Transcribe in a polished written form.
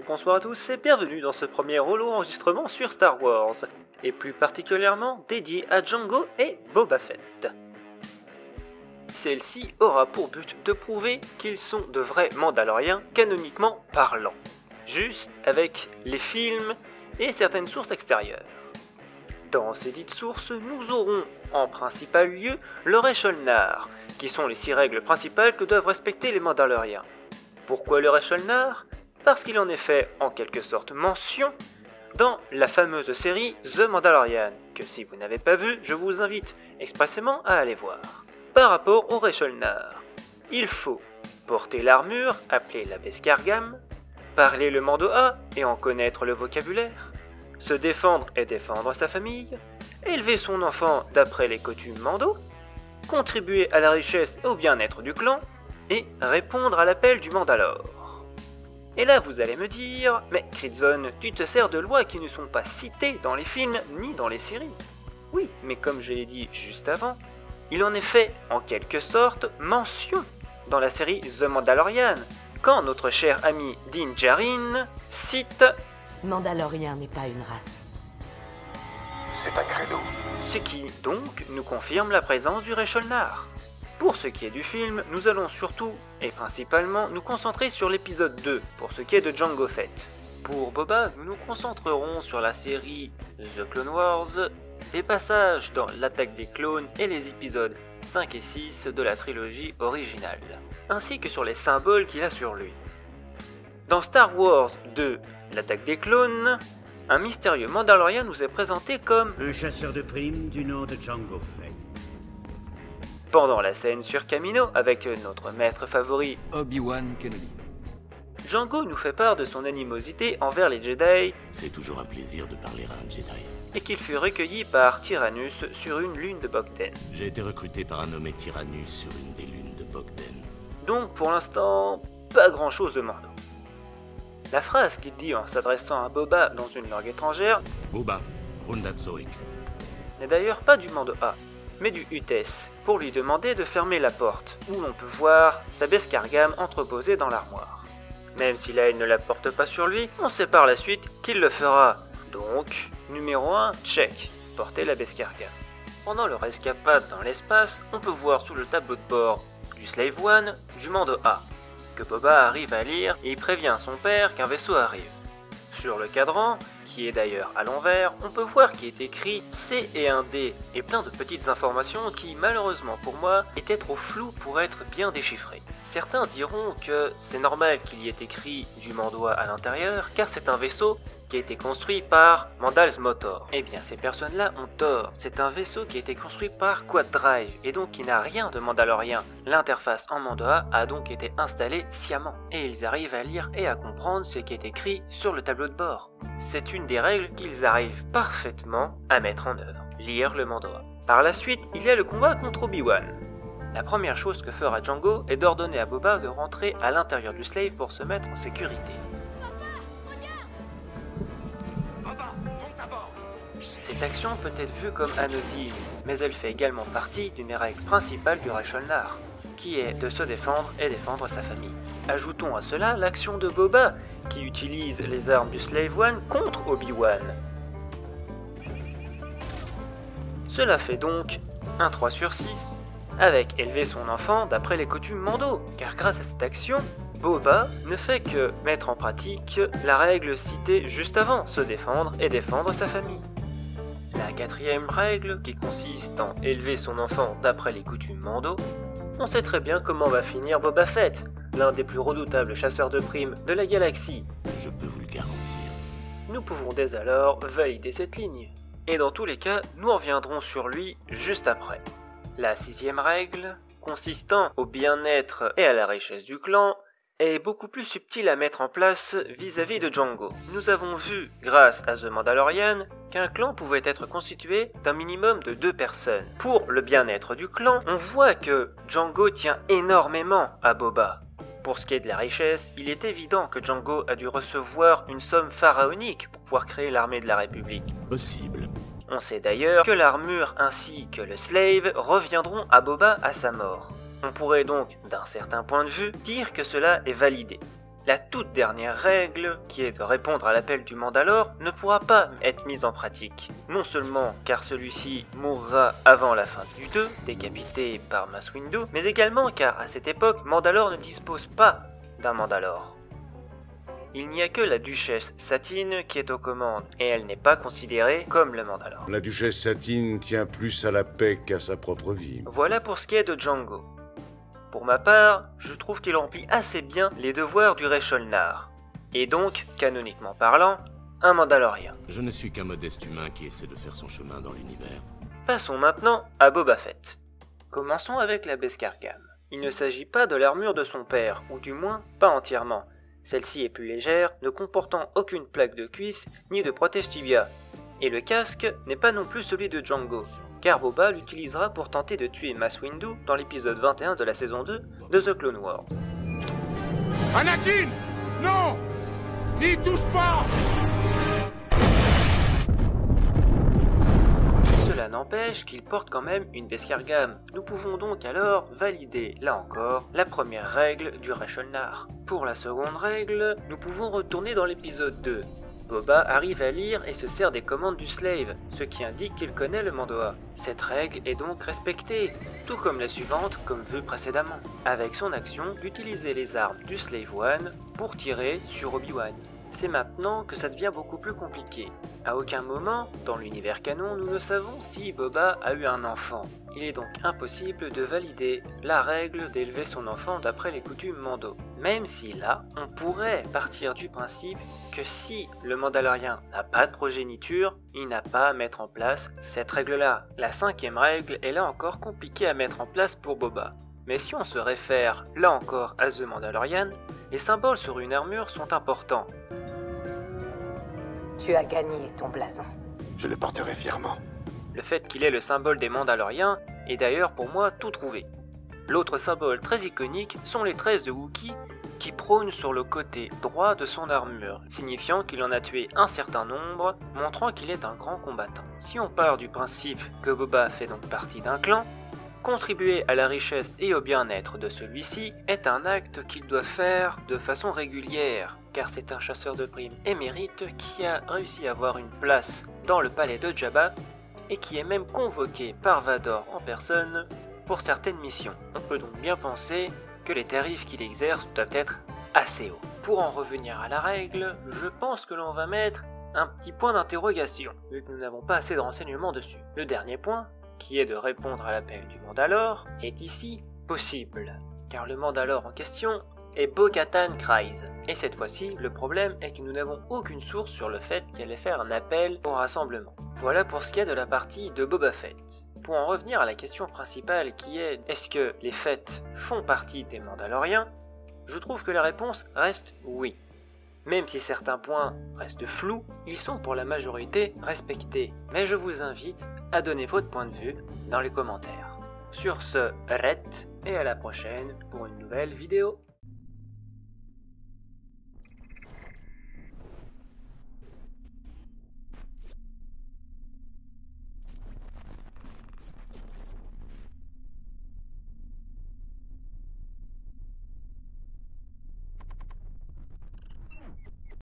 Bonsoir à tous et bienvenue dans ce premier holo enregistrement sur Star Wars, et plus particulièrement dédié à Jango et Boba Fett. Celle-ci aura pour but de prouver qu'ils sont de vrais Mandaloriens canoniquement parlant, juste avec les films et certaines sources extérieures. Dans ces dites sources, nous aurons en principal lieu le Resholnar, qui sont les 6 règles principales que doivent respecter les Mandaloriens. Pourquoi le Resholnar ? Parce qu'il en est fait en quelque sorte mention dans la fameuse série The Mandalorian, que si vous n'avez pas vu, je vous invite expressément à aller voir. Par rapport au Resholnar, il faut porter l'armure, appelée la Beskar-Gam, parler le Mando'a et en connaître le vocabulaire, se défendre et défendre sa famille, élever son enfant d'après les coutumes Mando, contribuer à la richesse et au bien-être du clan, et répondre à l'appel du Mandalore. Et là vous allez me dire, mais Critzon, tu te sers de lois qui ne sont pas citées dans les films ni dans les séries. Oui, mais comme je l'ai dit juste avant, il en est fait en quelque sorte mention dans la série The Mandalorian, quand notre cher ami Din Djarin cite « Mandalorien n'est pas une race. » C'est un credo. Ce qui, donc, nous confirme la présence du Resholnar. Pour ce qui est du film, nous allons surtout, et principalement, nous concentrer sur l'épisode 2, pour ce qui est de Jango Fett. Pour Boba, nous nous concentrerons sur la série The Clone Wars, des passages dans l'attaque des clones et les épisodes 5 et 6 de la trilogie originale, ainsi que sur les symboles qu'il a sur lui. Dans Star Wars 2, l'attaque des clones, un mystérieux Mandalorien nous est présenté comme un chasseur de primes du nom de Jango Fett. Pendant la scène sur Kamino avec notre maître favori Obi-Wan Kenobi. Jango nous fait part de son animosité envers les Jedi. C'est toujours un plaisir de parler à un Jedi. Et qu'il fut recueilli par Tyrannus sur une lune de Bogden. J'ai été recruté par un nommé Tyrannus sur une des lunes de Bogden. Donc pour l'instant, pas grand chose de Mando. La phrase qu'il dit en s'adressant à Boba dans une langue étrangère, Boba, Rundatsoik, n'est d'ailleurs pas du Mando'a, mais du Hutes, pour lui demander de fermer la porte, où l'on peut voir sa Beskar-Gam entreposée dans l'armoire. Même si là il ne la porte pas sur lui, on sait par la suite qu'il le fera. Donc, numéro 1, check, porter la Beskar-Gam. Pendant leur escapade dans l'espace, on peut voir sous le tableau de bord du Slave One du Mando'a, que Boba arrive à lire et il prévient son père qu'un vaisseau arrive. Sur le cadran, qui est d'ailleurs à l'envers, on peut voir qu'il est écrit C et un D, et plein de petites informations qui, malheureusement pour moi, étaient trop floues pour être bien déchiffrées. Certains diront que c'est normal qu'il y ait écrit du Mando'a à l'intérieur, car c'est un vaisseau qui a été construit par Mandal's Motor. Eh bien, ces personnes-là ont tort. C'est un vaisseau qui a été construit par Quad Drive, et donc qui n'a rien de mandalorien. L'interface en Mando'a a donc été installée sciemment, et ils arrivent à lire et à comprendre ce qui est écrit sur le tableau de bord. C'est une des règles qu'ils arrivent parfaitement à mettre en œuvre, lire le Mando'a. Par la suite, il y a le combat contre Obi-Wan. La première chose que fera Jango est d'ordonner à Boba de rentrer à l'intérieur du Slave pour se mettre en sécurité. Cette action peut être vue comme anodine, mais elle fait également partie d'une des règles principales du Resholnar, qui est de se défendre et défendre sa famille. Ajoutons à cela l'action de Boba, qui utilise les armes du Slave One contre Obi-Wan. Cela fait donc un 3 sur 6, avec élever son enfant d'après les coutumes Mando, car grâce à cette action, Boba ne fait que mettre en pratique la règle citée juste avant, se défendre et défendre sa famille. La 4e règle, qui consiste en élever son enfant d'après les coutumes Mando, on sait très bien comment va finir Boba Fett, l'un des plus redoutables chasseurs de primes de la galaxie. Je peux vous le garantir. Nous pouvons dès alors valider cette ligne. Et dans tous les cas, nous en reviendrons sur lui juste après. La 6e règle, consistant au bien-être et à la richesse du clan, est beaucoup plus subtile à mettre en place vis-à-vis de Jango. Nous avons vu, grâce à The Mandalorian, qu'un clan pouvait être constitué d'un minimum de 2 personnes. Pour le bien-être du clan, on voit que Jango tient énormément à Boba. Pour ce qui est de la richesse, il est évident que Django a dû recevoir une somme pharaonique pour pouvoir créer l'armée de la République. Possible. On sait d'ailleurs que l'armure ainsi que le slave reviendront à Boba à sa mort. On pourrait donc, d'un certain point de vue, dire que cela est validé. La toute dernière règle, qui est de répondre à l'appel du Mandalore, ne pourra pas être mise en pratique. Non seulement car celui-ci mourra avant la fin du 2, décapité par Mace Windu, mais également car à cette époque, Mandalore ne dispose pas d'un Mandalore. Il n'y a que la duchesse Satine qui est aux commandes, et elle n'est pas considérée comme le Mandalore. La duchesse Satine tient plus à la paix qu'à sa propre vie. Voilà pour ce qui est de Django. Pour ma part, je trouve qu'il remplit assez bien les devoirs du Resholnar, et donc, canoniquement parlant, un Mandalorien. Je ne suis qu'un modeste humain qui essaie de faire son chemin dans l'univers. Passons maintenant à Boba Fett. Commençons avec la Beskar-Gam. Il ne s'agit pas de l'armure de son père, ou du moins pas entièrement. Celle-ci est plus légère, ne comportant aucune plaque de cuisse ni de protège tibia. Et le casque n'est pas non plus celui de Django, car Boba l'utilisera pour tenter de tuer Mace Windu dans l'épisode 21 de la saison 2 de The Clone Wars. Anakin! Non! N'y touche pas! Cela n'empêche qu'il porte quand même une Beskar-Gam. Nous pouvons donc alors valider, là encore, la première règle du Resholnar. Pour la seconde règle, nous pouvons retourner dans l'épisode 2. Boba arrive à lire et se sert des commandes du slave, ce qui indique qu'il connaît le Mandoa. Cette règle est donc respectée, tout comme la suivante comme vu précédemment, avec son action d'utiliser les armes du Slave One pour tirer sur Obi-Wan. C'est maintenant que ça devient beaucoup plus compliqué. À aucun moment, dans l'univers canon, nous ne savons si Boba a eu un enfant. Il est donc impossible de valider la règle d'élever son enfant d'après les coutumes Mando. Même si là, on pourrait partir du principe que si le Mandalorien n'a pas de progéniture, il n'a pas à mettre en place cette règle-là. La cinquième règle est là encore compliquée à mettre en place pour Boba. Mais si on se réfère là encore à The Mandalorian, les symboles sur une armure sont importants. Tu as gagné ton blason. Je le porterai fièrement. Le fait qu'il ait le symbole des Mandaloriens est d'ailleurs pour moi tout trouvé. L'autre symbole très iconique sont les tresses de Wookiee qui prônent sur le côté droit de son armure, signifiant qu'il en a tué un certain nombre, montrant qu'il est un grand combattant. Si on part du principe que Boba fait donc partie d'un clan, contribuer à la richesse et au bien-être de celui-ci est un acte qu'il doit faire de façon régulière, car c'est un chasseur de primes émérite qui a réussi à avoir une place dans le palais de Jabba et qui est même convoqué par Vador en personne pour certaines missions. On peut donc bien penser que les tarifs qu'il exerce doivent être assez hauts. Pour en revenir à la règle, je pense que l'on va mettre un petit point d'interrogation, vu que nous n'avons pas assez de renseignements dessus. Le dernier point, qui est de répondre à l'appel du Mandalore, est ici possible, car le Mandalore en question est Bo-Katan Kryze. Et cette fois-ci, le problème est que nous n'avons aucune source sur le fait qu'elle ait fait un appel au rassemblement. Voilà pour ce qui est de la partie de Boba Fett. Pour en revenir à la question principale qui est « Est-ce que les Fett font partie des Mandaloriens ?», je trouve que la réponse reste oui. Même si certains points restent flous, ils sont pour la majorité respectés. Mais je vous invite à donner votre point de vue dans les commentaires. Sur ce, Ret, et à la prochaine pour une nouvelle vidéo.